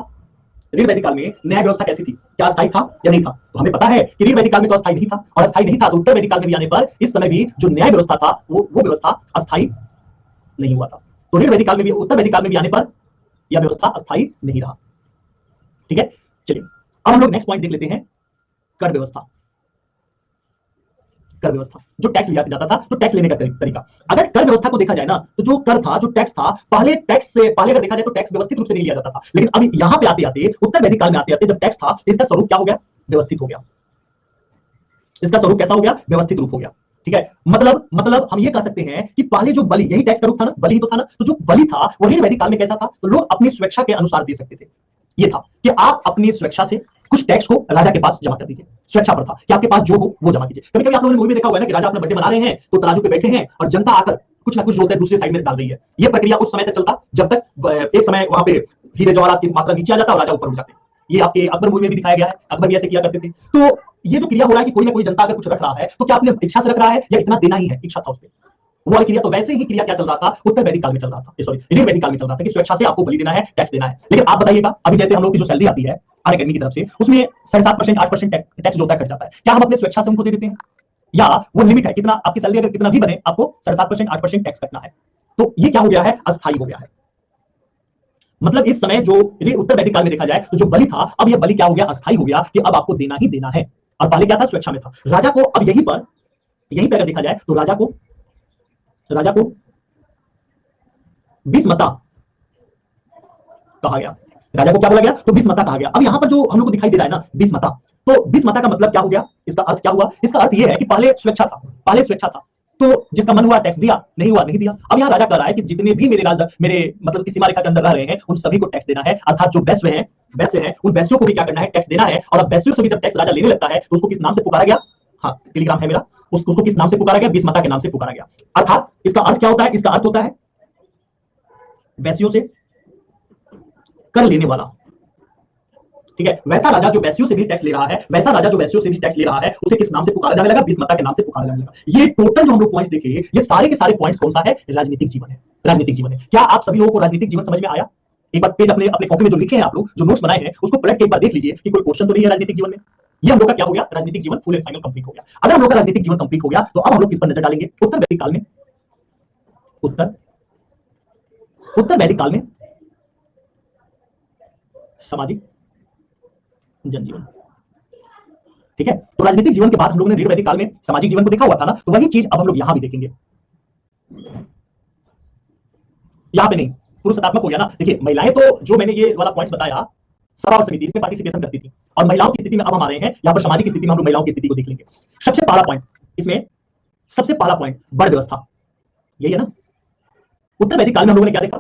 ऋण वैदिक काल में न्याय व्यवस्था कैसी थी, क्या अस्थायी था या नहीं था, तो हमें पता है कि ऋण वैदिक काल में तो अस्थायी नहीं था, और अस्थायी नहीं था तो उत्तर वैदिक काल में भी आने पर इस समय भी जो न्याय व्यवस्था था वो व्यवस्था अस्थायी नहीं हुआ था। तो ऋण वैदिक काल में भी, उत्तर वैदिक काल में भी आने पर यह व्यवस्था अस्थायी नहीं रहा। ठीक है, चलिए अब हम लोग नेक्स्ट पॉइंट देख लेते हैं, कर व्यवस्था। कर व्यवस्था, जो टैक्स लिया जाता था, तो टैक्स लेने का तरीका। अगर कर व्यवस्था को देखा जाए ना, तो जो कर था, जो टैक्स था, पहले टैक्स से पहले अगर देखा जाए तो टैक्स व्यवस्थित रूप से नहीं लिया जाता था, लेकिन अब यहां पे आते आते उत्तर वैदिक काल में आते आते जब टैक्स था, इसका स्वरूप क्या हो गया, व्यवस्थित हो गया। इसका स्वरूप कैसा हो गया, व्यवस्थित रूप हो गया। ठीक है, मतलब हम ये कह सकते हैं कि पहले जो बलि, यही टैक्स का रूप था ना, बलि ही तो था ना, तो जो बलि था वो ऋण वैदिक काल में कैसा था, तो लोग अपनी स्वेच्छा के अनुसार दे सकते थे। ये था कि आप अपनी स्वेच्छा से कुछ टैक्स को राजा के पास जमा कर दीजिए, स्वेच्छा पर था कि आपके पास जो हो वो जमा कीजिए। कभी कभी आप लोगों ने मूवी में देखा हुआ है ना कि राजा अपना बर्थडे मना रहे हैं तो तराजू पे बैठे हैं और जनता आकर कुछ ना कुछ जो होता है दूसरे साइड में डाल रही है। ये प्रक्रिया उस समय तक चलता जब तक एक समय वहां पे हीरे जवाहरात की मात्रा नीचे आ जाता और राजा ऊपर उठ जाते। ये आपके अकबर मूवी में भी दिखाया गया है, अकबर भी ऐसे किया करते थे। तो ये जो क्रिया हो रहा है कि कोई ना कोई जनता अगर कुछ रख रहा है तो क्या अपने इच्छा से रख रहा है या इतना देना ही है, इच्छा था उसपे वो वाली क्रिया। तो वैसे ही क्रिया क्या चल रहा था, उत्तर वैदिक काल में चल रहा था, सॉरी ऋण वैदिक काल में चल रहा था कि स्वेच्छा से आपको बलि देना है, टैक्स देना है। लेकिन आप बताइएगा, अभी जैसे हम लोग की जो सैलरी आती है आर अकेडमी की तरफ से, उसमें 7.5% 8% टैक्स जो होता है कट जाता है। क्या हम अपने स्वेच्छा से उनको दे देते हैं, या वो लिमिट है कितना, आपकी सैलरी अगर कितना भी बने आपको 7.5% 8% टैक्स कटना है। तो ये क्या हो गया है, अस्थायी हो गया है। मतलब इस समय जो उत्तर वैदिक काल में देखा जाए तो जो बलि था, अब यह बलि क्या हो गया, अस्थायी हो गया कि अब आपको देना ही देना है। और पहले क्या था, स्वेच्छा में था। राजा को अब यहीं पर अगर देखा जाए तो राजा को बिस्मता कहा गया। राजा को क्या बोला गया, तो बिस्मता कहा गया। अब यहां पर जो हम लोग को दिखाई दे रहा है ना बिस्मता, तो बिस्मता का मतलब क्या हो गया, इसका अर्थ क्या हुआ, इसका अर्थ यह है कि पहले स्वेच्छा था, पहले स्वेच्छा था, तो जिसका मन हुआ टैक्स दिया, नहीं हुआ नहीं दिया। अब यहाँ राजा कह रहा है कि जितने भी मेरे मतलब की सीमा रेखा के अंदर रह रहे हैं उन सभी को टैक्स देना है, अर्थात जो वैश्य हैं उन वैश्यों को भी क्या करना है, टैक्स देना है। और अब वैश्यों से भी जब टैक्स राजा लेने लगता है तो उसको किस नाम से पुकारा गया, हाँ टेलीग्राम है मेरा, उसको किस नाम से पुकारा गया, बीस माता के नाम से पुकारा गया। अर्थात इसका अर्थ क्या होता है, इसका अर्थ होता है वैश्यों से कर लेने वाला। ठीक है, वैसा राजा जो वैश्यों से भी टैक्स ले रहा है, वैसा राजा जो वैश्यों से भी टैक्स ले रहा है, उसे किस नाम से पुकारा जाने लगा, बीस माता के नाम से पुकारा जाने लगा। ये टोटल जो हम लोग पॉइंट्स देखे, ये सारे के सारे पॉइंट्स कौन सा है, राजनीतिक जीवन है। राजनीतिक जीवन है। क्या आप सभी लोगों को राजनीतिक जीवन समझ में आया? एक बार पेज अपने अपने कॉपी में जो लिखे हैं आप लोग, जो नोट्स बनाए हैं, उसको पलट के एक बार देख लीजिए कि कोई क्वेश्चन तो नहीं है राजनीतिक जीवन में। ये हम लोग का क्या हो गया, राजनीतिक जीवन फुल एंड फाइनल कंप्लीट हो गया। अगर हम लोग का राजनीतिक जीवन कंप्लीट हो गया तो अब हम लोग किस पर नजर डालेंगे, उत्तर वैदिक काल में। उत्तर वैदिक काल में सामाजिक जनजीवन। ठीक है, तो राजनीतिक जीवन के बाद हम लोगों ने ऋण वैदिक काल में सामाजिक जीवन को देखा हुआ था ना, तो वही चीज अब हम लोग यहां भी देखेंगे। यहां पे नहीं, पुरुषात्मक हो गया ना। देखिए महिलाएं तो जो मैंने ये वाला पॉइंट्स बताया, सभा और समिति इसमें पार्टिसिपेशन करती थी, और महिलाओं की स्थिति में अब हम आ रहे हैं यहां पर सामाजिक स्थिति में, हम लोग महिलाओं की स्थिति को देख लेंगे। सबसे पहला पॉइंट इसमें, सबसे पहला पॉइंट वर्ण व्यवस्था, यही है ना। उत्तर वैदिक काल में हम लोगों ने क्या देखा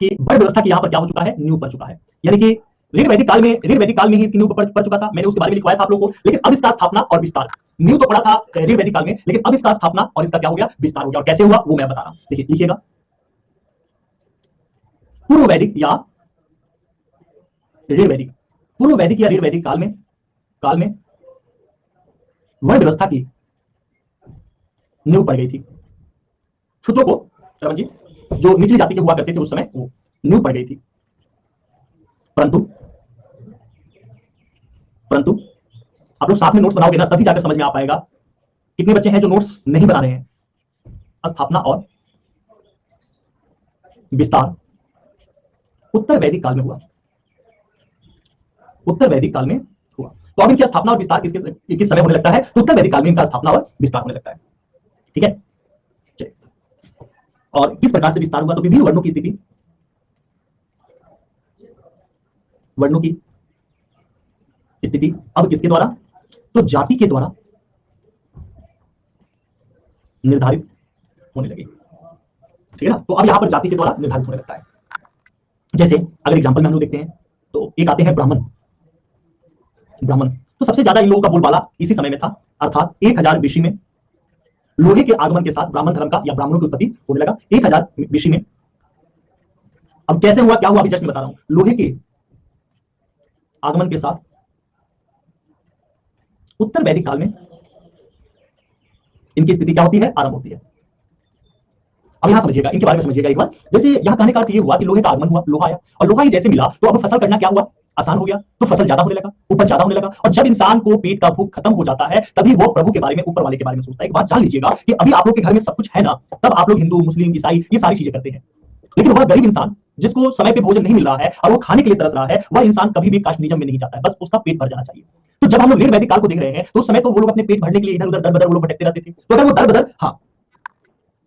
कि वर्ण व्यवस्था की यहां पर क्या हो चुका है, नींव पड़ चुका है। यानी कि ऋण वैदिक काल में ही इसकी नींव पड़ चुका था, मैंने उसके बारे में लिखवाया था आप लोगों को। लेकिन अब इसका स्थापना और विस्तार, नींव तो पड़ा था ऋण वैदिक काल में, लेकिन अब इसका स्थापना और इसका क्या हो गया, विस्तार हो गया। और कैसे हुआ वो मैं बता रहा हूं, देखिए लिखिएगा। पूर्व वैदिक या ऋण वैदिक, पूर्व वैदिक या ऋण वैदिक काल में वर्ण व्यवस्था की नींव पड़ गई थी। छूतों को, रमन जी, जो निचली जाति के हुआ करते थे उस समय, वो नींव पड़ गई थी। परंतु आप लोग साथ में नोट्स बनाओगे ना, तभी जाकर समझ में आ पाएगा। कितने बच्चे हैं जो नोट्स नहीं बना रहे हैं? स्थापना और विस्तार उत्तर वैदिक काल में हुआ, उत्तर वैदिक काल में हुआ। तो अब इनकी स्थापना और विस्तार किस समय होने लगता है, तो उत्तर वैदिक काल में इनका स्थापना और विस्तार होने लगता है। ठीक है, चलिए, और किस प्रकार से विस्तार हुआ, तो विभिन्न वर्णों की स्थिति, वर्णों की स्थिति अब किसके द्वारा, तो जाति के द्वारा निर्धारित होने लगी। ठीक है ना, तो अब यहां पर जाति के द्वारा निर्धारित होने लगता है। जैसे अगर एग्जांपल में हम लोग देखते हैं तो एक आते हैं ब्राह्मण। तो सबसे ज्यादा इन लोगों का बोलबाला इसी समय में था, अर्थात 1000 बीसी में लोहे के आगमन के साथ ब्राह्मण धर्म का या ब्राह्मणों की उत्पत्ति होने लगा, 1000 बीसी में। अब कैसे हुआ, क्या हुआ, अभी जस्ट मैं बता रहा हूं। लोहे के आगमन के साथ उत्तर वैदिक काल में इनकी स्थिति क्या होती है, आरंभ होती है। अब यहां समझिएगा, इनके बारे में समझिएगा एक बार। जैसे यहां कहने का अर्थ ये हुआ कि लोहे का आगमन हुआ, लोहा आया, और लोहा ही जैसे मिला तो अब फसल करना क्या हुआ, आसान हो गया, तो फसल ज्यादा होने लगा, उपज ज्यादा होने लगा। और जब इंसान को पेट का भूख खत्म हो जाता है, तभी वो प्रभु के बारे में, ऊपर वाले के बारे में सोचता है। एक बात जान लीजिएगा कि अभी आप लोग के घर में सब कुछ है ना, तब आप लोग हिंदू, मुस्लिम, ईसाई ये सारी चीजें करते हैं। लेकिन वह गरीब इंसान जिसको समय पे भोजन नहीं मिल रहा है और वो खाने के लिए तरस रहा है, वह इंसान कभी भी कास्टनिज्म में नहीं जाता है, बस उसका पेट भर जाना चाहिए। तो जब हम लोग ऋण वैदिक काल को देख रहे हैं तो उस समय तो वो लोग अपने पेट भरने के लिए इधर उधर दर बदर वो लोग भटकते रहते थे। तो अगर वो दर बदर, हाँ,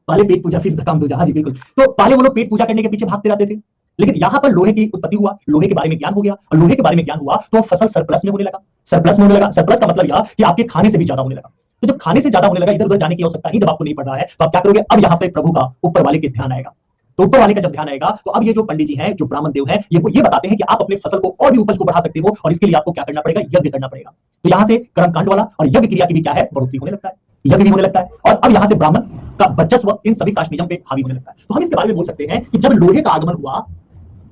पहले पेट पूजा फिर काम दूजा, हाँ जी बिल्कुल, तो पहले वो लोग पेट पूजा करने के पीछे भागते रहते थे। लेकिन यहां पर लोहे की उत्पत्ति हुआ, लोहे के बारे में ज्ञान हो गया, और लोहे के बारे में ज्ञान हुआ तो फसल सरप्लस में होने लगा। सरप्लस में होने लगा, सरप्लस का मतलब यह कि आपके खाने से भी ज्यादा होने लगा। तो जब खाने से ज्यादा होने लगा, इधर उधर जाने की आवश्यकता ही जब आपको नहीं पड़ रहा है, तो आप क्या करोगे, अब यहाँ पे प्रभु का, ऊपर वाले के ध्यान आएगा। तो ऊपर वाले का जब ध्यान आएगा तो अब ये जो पंडित जी हैं, जो ब्राह्मण देव हैं, ये बताते हैं कि आप अपने फसल को और भी उपज को बढ़ा सकते हो, और इसके लिए आपको क्या करना पड़ेगा, यज्ञ करना पड़ेगा। तो यहां से कर्मकांड वाला और यज्ञ क्रिया की भी क्या है, बढ़ोतरी होने लगता है, यज्ञ भी होने लगता है। और अब यहां से ब्राह्मण का वर्चस्व इन सभी कास्टनिज्म पे हावी होने लगता है। तो हम इसके बारे में बोल सकते हैं कि जब लोहे का आगमन हुआ,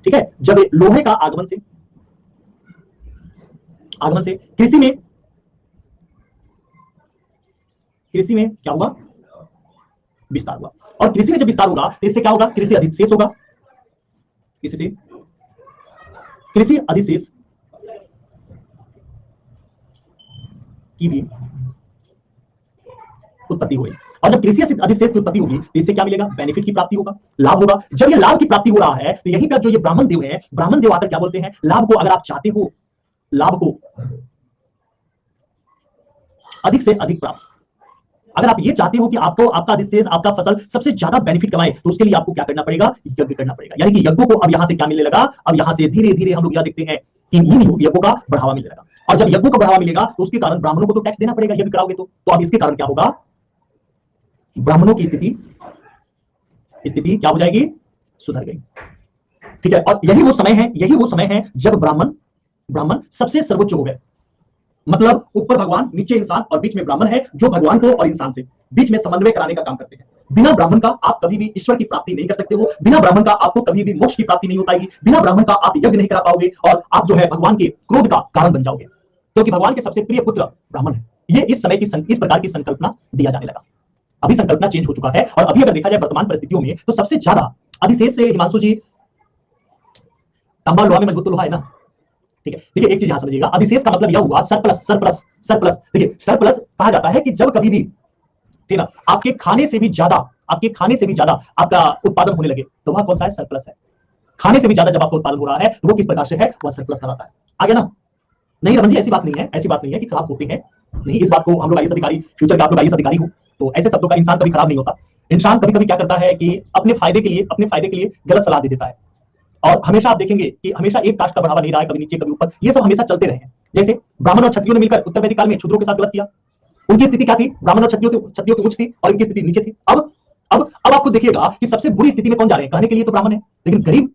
ठीक है, जब लोहे का आगमन से कृषि में क्या हुआ, विस्तार हुआ। और कृषि में जब विस्तार होगा तो इससे क्या होगा, कृषि अधिशेष होगा, इससे कृषि अधिशेष की भी उत्पत्ति हुई। और जब कृषि अधिशेष की उत्पत्ति होगी तो इससे क्या मिलेगा, बेनिफिट की प्राप्ति होगा, लाभ होगा। जब ये लाभ की प्राप्ति हो रहा है तो यहीं पर जो ये ब्राह्मण देव है, ब्राह्मण देव आकर क्या बोलते हैं, लाभ को अगर आप चाहते हो, लाभ को अधिक से अधिक प्राप्त, अगर आप ये चाहते हो कि आपको आपका अधिशेष, आपका फसल सबसे ज्यादा बेनिफिट कमाए, तो उसके लिए आपको क्या करना पड़ेगा, यज्ञ करना पड़ेगा। यानी कि यज्ञों को अब यहां से क्या मिलने लगा, अब यहां से धीरे धीरे हम लोग यह देखते हैं कि इन यज्ञों का बढ़ावा मिलने लगा। और जब यज्ञों को बढ़ावा मिलेगा तो उसके कारण ब्राह्मणों को तो टैक्स देना पड़ेगा, यज्ञ कराओगे तो अब इसके कारण क्या होगा, ब्राह्मणों की स्थिति स्थिति क्या हो जाएगी? सुधर गई। ठीक है, और यही वो समय है जब ब्राह्मण ब्राह्मण सबसे सर्वोच्च हो गए। मतलब ऊपर भगवान, नीचे इंसान और बीच में ब्राह्मण है, जो भगवान को और इंसान से बीच में समन्वय कराने का काम करते हैं। बिना ब्राह्मण का आप कभी भी ईश्वर की प्राप्ति नहीं कर सकते हो, बिना ब्राह्मण का आपको कभी भी मोक्ष की प्राप्ति नहीं हो पाएगी, बिना ब्राह्मण का आप यज्ञ नहीं करा पाओगे और आप जो है भगवान के क्रोध का कारण बन जाओगे, क्योंकि भगवान के सबसे प्रिय पुत्र ब्राह्मण है। ये इस समय की इस प्रकार की संकल्पना दिया जाने लगा। अभी संकल्पना चेंज हो चुका है, और अभी अगर देखा जाए वर्तमान परिस्थितियों में तो सबसे ज्यादा अधिशेष से, हिमांशु जी, तांबा लोहा में मजबूत तो लोहा है ना? ठीक है, देखिए एक चीज यहां समझिएगा, अधिशेष का मतलब यह हुआ सरप्लस। सरप्लस सरप्लस देखिए, सरप्लस कहा जाता है कि जब कभी भी, ठीक है, आपके खाने से भी ज्यादा आपका उत्पादन होने लगे, तो वह कौन सा है? सरप्लस है। खाने से भी ज्यादा जब आपका उत्पादन हो रहा है तो वो किस प्रकार से है? वह सरप्लस कहलाता है। आगे ना? नहीं रमन जी, ऐसी बात नहीं है, ऐसी बात नहीं है कि खराब होते हैं, नहीं, इस बात को हम लोग आईएएस अधिकारी, फ्यूचर के आप लोग आईएएस अधिकारी हो, तो ऐसे शब्दों का इंसान कभी खराब नहीं होता। इंसान कभी कभी क्या करता है कि अपने फायदे के लिए गलत सलाह दे देता है, और हमेशा आप देखेंगे कि हमेशा एक कास्ट का बढ़ावा नहीं रहा है, कभी नीचे कभी ऊपर, ये सब हमेशा चलते रहे हैं। जैसे ब्राह्मण और क्षत्रियों ने मिलकर उत्तर वैदिक काल में शूद्रों के साथ गलत किया। उनकी स्थिति क्या थी? ब्राह्मण और क्षत्रियों की उच्च थी और इनकी स्थिति नीचे थी। अब आपको देखिएगा कि सबसे बुरी स्थिति में कौन जा रहे हैं? कहने के लिए तो ब्राह्मण है, लेकिन गरीब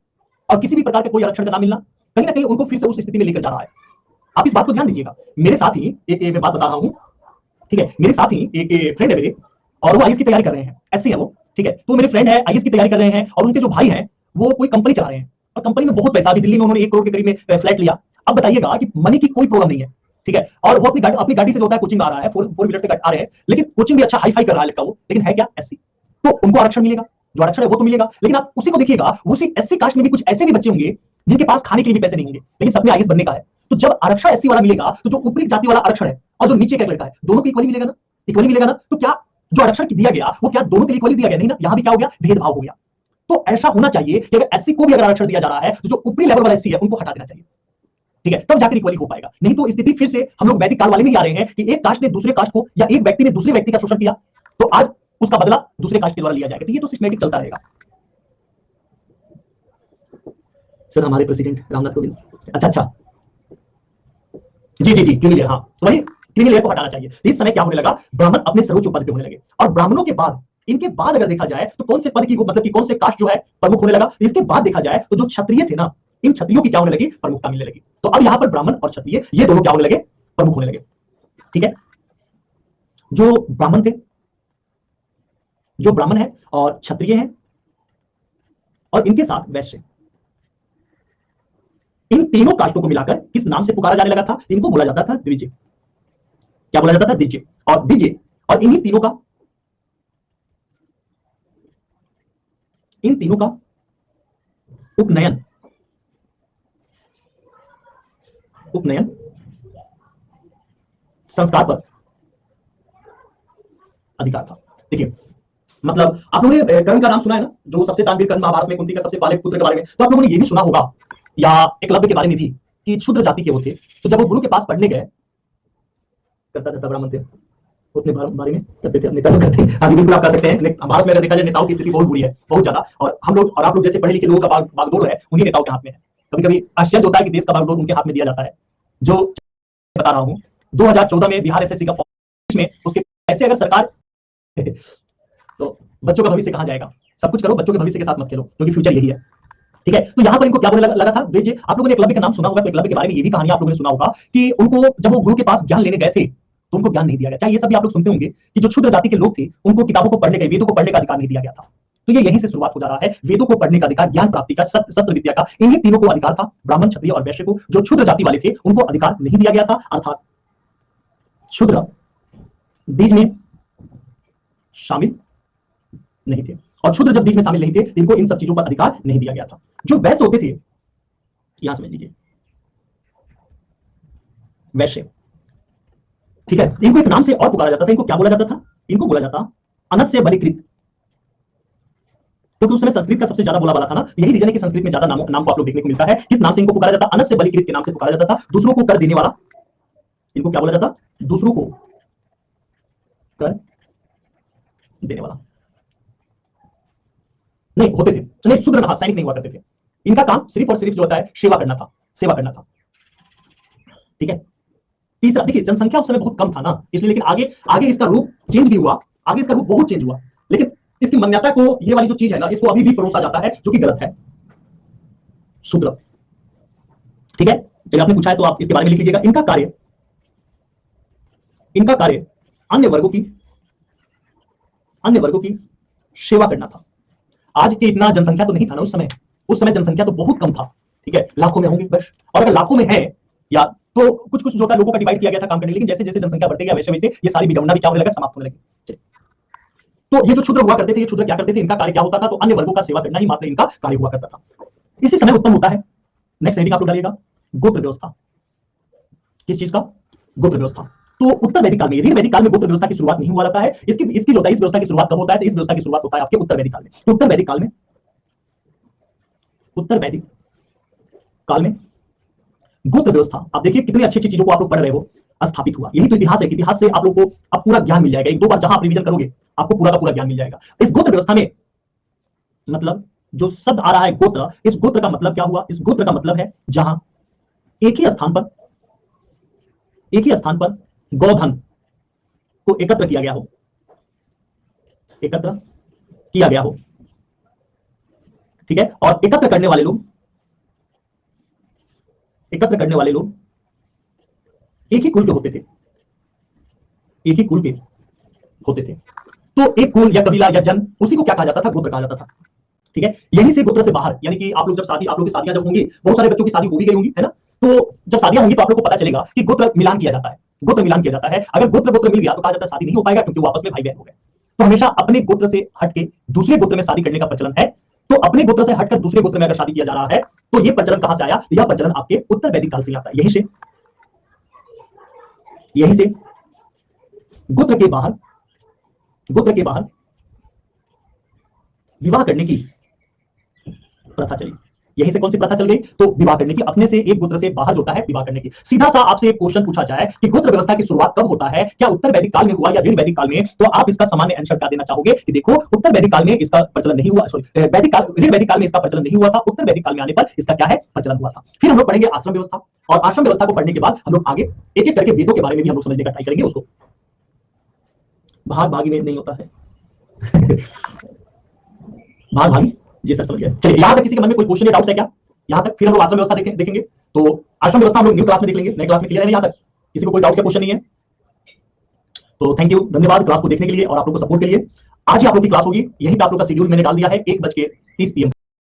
और किसी भी प्रकार के कोई आरक्षण का ना मिलना कहीं ना कहीं उनको फिर से उस स्थिति में लेकर जा रहा है। आप इस बात को ध्यान दीजिएगा। मेरे साथ ही एक बात बता रहा हूं, ठीक है, मेरे साथ ही एक फ्रेंड है मेरे, और वो आईएएस की तैयारी कर रहे हैं, ऐसे है वो, ठीक है। तो मेरे फ्रेंड है, आईएएस की तैयारी कर रहे हैं, और उनके जो भाई हैं वो कोई कंपनी चला रहे हैं, और कंपनी में बहुत पैसा, अभी दिल्ली में उन्होंने 1 करोड़ के करीब में फ्लैट लिया। अब बताइएगा कि मनी की कोई प्रॉब्लम नहीं है, ठीक है, और वो अपनी गाड़ी से जो होता है कोचिंग में आ रहा है, फोर व्हीलर से आ रहे हैं, लेकिन कोचिंग भी अच्छा हाई फाई कर रहा है लड़का वो, लेकिन है क्या? एससी। तो उनको आरक्षण मिलेगा, जो आरक्षण है वो तो मिलेगा, लेकिन आप उसी को देखिएगा, उसी एससी कास्ट में भी कुछ ऐसे भी बच्चे होंगे जिनके पास खाने के लिए भी पैसे नहीं होंगे, लेकिन सपने आईएएस बनने का है। तो जब आरक्षण एससी वाला मिलेगा, तो जो ऊपरी जाति वाला आरक्षण है और जो नीचे का लड़का है, दोनों को इक्वली मिलेगा ना? इक्वली मिलेगा ना? तो क्या जो आरक्षण दिया गया वो क्या दोनों के लिए इक्वली दिया गया? नहीं ना, यहां भी क्या हो गया? भेदभाव हो गया। तो ऐसा होना चाहिए कि अगर एससी को भी अगर आरक्षण दिया जा रहा है, तो जो ऊपरी लेवल वाला एससी है उनको हटा देना चाहिए, ठीक है, तब जाकर इक्वली हो पाएगा। नहीं तो स्थिति फिर से हम लोग वैदिक काल वाले में ही आ रहे हैं कि एक कास्ट ने दूसरे कास्ट को, या एक व्यक्ति ने दूसरे व्यक्ति का शोषण किया, तो आज उसका बदला दूसरे कास्ट के द्वारा लिया जाएगा। तो ये तो सिस्टमैटिक चलता रहेगा। सर हमारे प्रेसिडेंट रामनाथ कोविंद, अच्छा, जी क्यों नहीं, हाँ, तो वही क्रीमी लेयर को हटाना चाहिए। इस समय क्या होने लगा? ब्राह्मण अपने सर्वोच्च पद पे होने लगे, और ब्राह्मणों के बाद, इनके बाद अगर देखा जाए तो कौन से पद की, मतलब कि कौन से कास्ट जो है प्रमुख होने लगा? इसके बाद देखा जाए तो जो क्षत्रिय थे ना, इन क्षत्रियों की क्या होने लगी? प्रमुखता मिलने लगी। तो अब यहां पर ब्राह्मण और क्षत्रिय ये दोनों क्या होने लगे? प्रमुख होने लगे, ठीक है। जो ब्राह्मण थे, जो ब्राह्मण है और क्षत्रिय है, और इनके साथ वैश्य, इन तीनों कास्टों को मिलाकर किस नाम से पुकारा जाने लगा था? इनको बोला जाता था द्विज। क्या बोला जाता था? द्विज। और द्विज, और इन्हीं तीनों का, इन तीनों का उपनयन संस्कार पर अधिकार था। देखिए, मतलब आप लोगों ने कर्ण का नाम सुना है ना, जो सबसे दानवीर कर्ण, महाभारत में कुंती का सबसे पहले पुत्र के बारे में, तो आप लोगों ने ये भी सुना होगा, या एकलव्य के बारे में भी, कि क्षुद्र जाति के वो थे, तो जब वो गुरु के पास पढ़ने गए, करता ब्राह्मण थे, अपने बारे में करते थे, नेता लोग करते हैं। हाँ जी बिल्कुल, आप कर सकते हैं। भारत में अगर देखा जाए नेताओं की स्थिति बहुत बुरी है, बहुत ज्यादा, और हम लोग और आप लोग जैसे पढ़े लिखे लोगों का बागडोर है उन्हीं नेताओं के हाथ में है। कभी कभी आश्चर्य होता है कि देश का बागडोर उनके हाथ में दिया जाता है। जो बता रहा हूं, 2014 में बिहार एसएससी का फॉर्म में उसके ऐसे अगर सरकार तो बच्चों का भविष्य कहां जाएगा? सब कुछ करो, बच्चों के भविष्य के साथ मत खेलो, क्योंकि फ्यूचर यही है, ठीक है। तो यहां पर इनको क्या बोलने लगा था? द्विज। आप लोगों ने एकलव्य का नाम सुना होगा, तो एकलव्य के बारे में ये भी कहानी आप लोगों ने सुना होगा कि उनको जब वो गुरु के पास ज्ञान लेने गए थे तो उनको ज्ञान नहीं दिया गया। चाहे ये सब भी आप लोग सुनते होंगे कि जो क्षुद्र जाति के लोग थे उनको किताबों को पढ़ने का, वेदों को पढ़ने का अधिकार नहीं दिया गया था। तो ये यहीं से शुरुआत हो जा रहा है, वेदों को पढ़ने का अधिकार, ज्ञान प्राप्ति का, शस्त्र विद्या का, इन्हीं तीनों को अधिकार था। ब्राह्मण, क्षत्रिय और वैश्य को, जो क्षुद्र जाति वाले थे, उनको अधिकार नहीं दिया गया था। अर्थात क्षुद्र बीज में शामिल नहीं थे, और क्षुद्र जब बीज में शामिल नहीं थे, इनको इन सब चीजों पर अधिकार नहीं दिया गया था। जो वैश्य होते थे, यहां समझ लीजिए, वैश्य, ठीक है, इनको एक नाम से और पुकारा जाता था। इनको क्या बोला जाता था? इनको बोला जाता अनस्य बलिकृत, क्योंकि उस समय संस्कृत का सबसे ज्यादा बोला वाला था ना, यही रीजन है कि संस्कृत में ज्यादा नाम को आप लोग देखने को मिलता है। किस नाम से इनको पुकारा जाता? अनस्य बलिकृत के नाम से पुकारा जाता था। दूसरों को कर देने वाला, इनको क्या बोला जाता? दूसरों को कर देने वाला। नहीं होते थे, नहीं शूद्र नहा सैनिक नहीं हुआ करते थे। इनका काम सिर्फ और सिर्फ जो होता है सेवा करना था, सेवा करना था, ठीक है। तीसरा, देखिए जनसंख्या उस समय बहुत कम था ना, इसलिए, लेकिन आगे आगे इसका रूप चेंज भी हुआ, आगे इसका रूप बहुत चेंज हुआ। इसकी मान्यता को, ये वाली जो चीज है ना, इसको अभी भी परोसा जाता है, जो कि गलत है। शूद्र, ठीक है। चलिए, आपने पूछा है तो आप इसके बारे में लिख लीजिएगा। इनका कार्य अन्य वर्गों की सेवा करना था। आज के इतना जनसंख्या तो नहीं था ना उस समय जनसंख्या तो बहुत कम था, ठीक है, लाखों में होंगे बस। और अगर लाखों में है या तो कुछ कुछ जो था लोगों का डिवाइड किया गया था काम करने, लेकिन जैसे जैसे जनसंख्या बढ़ती गई वैसे वैसे ये सारी विडंबना भी क्या होने लगा, समाप्त होने लगी। तो ये जो क्षुद्र हुआ करते थे, ये क्षुद्र क्या करते थे, इनका कार्य क्या होता था, तो अन्य वर्गों का सेवा करना ही मात्र इनका कार्य हुआ करता था। इसी समय उत्पन्न होता है, नेक्स्ट हेडिंग आप लोग डालिएगा, गोत्र व्यवस्था। किस चीज का? गोत्र व्यवस्था। तो उत्तर वैदिक काल में, ऋण वैदिक काल में गोत्र व्यवस्था की शुरुआत नहीं हुआ रहता है। इसकी जो होता है, इस व्यवस्था की शुरुआत कब होता है? तो इस व्यवस्था की शुरुआत होता है आपके उत्तर वैदिक काल में। तो उत्तर वैदिक काल में गोत्र व्यवस्था, आप देखिए कितनी अच्छी अच्छी चीजों को आप लोग पढ़ रहे हो, स्थापित हुआ। यही तो इतिहास है। इतिहास से आप लोग को अब पूरा ज्ञान मिल जाएगा। एक दो बार जहां आप रिवीजन करोगे आपको पूरा का पूरा ज्ञान मिल जाएगा। इस गोत्र व्यवस्था में मतलब जो शब्द आ रहा है गोत्र, इस गोत्र का मतलब क्या हुआ? इस गोत्र का मतलब है जहां एक ही स्थान पर गौधन को एकत्र किया गया हो, ठीक है। और एकत्र करने वाले लोग एक ही कुल के होते थे। तो एक कुल या कबीला या जन, उसी को क्या कहा जाता था? गोत्र कहा जाता था, ठीक है। यहीं से गोत्र से बाहर, यानी कि आप लोग की शादियां जब होंगी, बहुत सारे बच्चों की शादी हो भी गई होंगी, है ना। तो जब शादियां होंगी तो आप लोग को पता चलेगा कि गोत्र मिलान किया जाता है। अगर गोत्र मिल गया तो कहा जाता है शादी नहीं हो पाएगा, क्योंकि वो आपस में भाई बहन हो गए। तो हमेशा अपने गोत्र से हटके दूसरे गोत्र में शादी करने का प्रचलन है। तो अपने गोत्र से हटकर दूसरे गोत्र में अगर शादी किया जा रहा है तो यह प्रचलन कहां से आया? यह प्रचलन आपके उत्तर वैदिक काल से आता है। यहीं से गोत्र के बाहर विवाह करने की प्रथा चली। यहीं से कौन सी प्रथा चल गई? तो विवाह करने की, अपने से एक गोत्र से बाहर होता है विवाह करने की। सीधा सा आपसे एक क्वेश्चन पूछा जाए कि गोत्र व्यवस्था की शुरुआत कब होता है, क्या उत्तर वैदिक काल में हुआ या ऋण वैदिक काल में, तो आप इसका सामान्य आंसर क्या देना चाहोगे कि देखो उत्तर वैदिक काल में इसका प्रचलन नहीं हुआ, सॉरी ऋण वैदिक काल में इसका प्रचलन नहीं हुआ था, उत्तर वैदिक काल में आने पर इसका क्या है? प्रचलन हुआ था। फिर हम लोग पढ़ेंगे आश्रम व्यवस्था, और आश्रम व्यवस्था को पढ़ने के बाद हम लोग आगे एक एक करके वेदों के बारे में भी हम लोग समझने का ट्राई करेंगे। उसको भाग में नहीं होता है भागी जी सर, समझ गए। चलिए, यहां तक किसी के मन में कोई क्वेश्चन या डाउट्स है क्या? यहां तक फिर हम लोग आश्रम व्यवस्था देखेंगे। तो आश्रम व्यवस्था हम लोग न्यू क्लास में देख लेंगे, नए क्लास में क्लियर है? यहां तक किसी को कोई डाउट्स या क्वेश्चन नहीं है? तो थैंक यू, धन्यवाद क्लास को देखने के लिए और आप लोगों को सपोर्ट के लिए। आज ही आप लोग की क्लास होगी, यहीं पे आप लोग का शेड्यूल मैंने डाल दिया है 1:30 PM।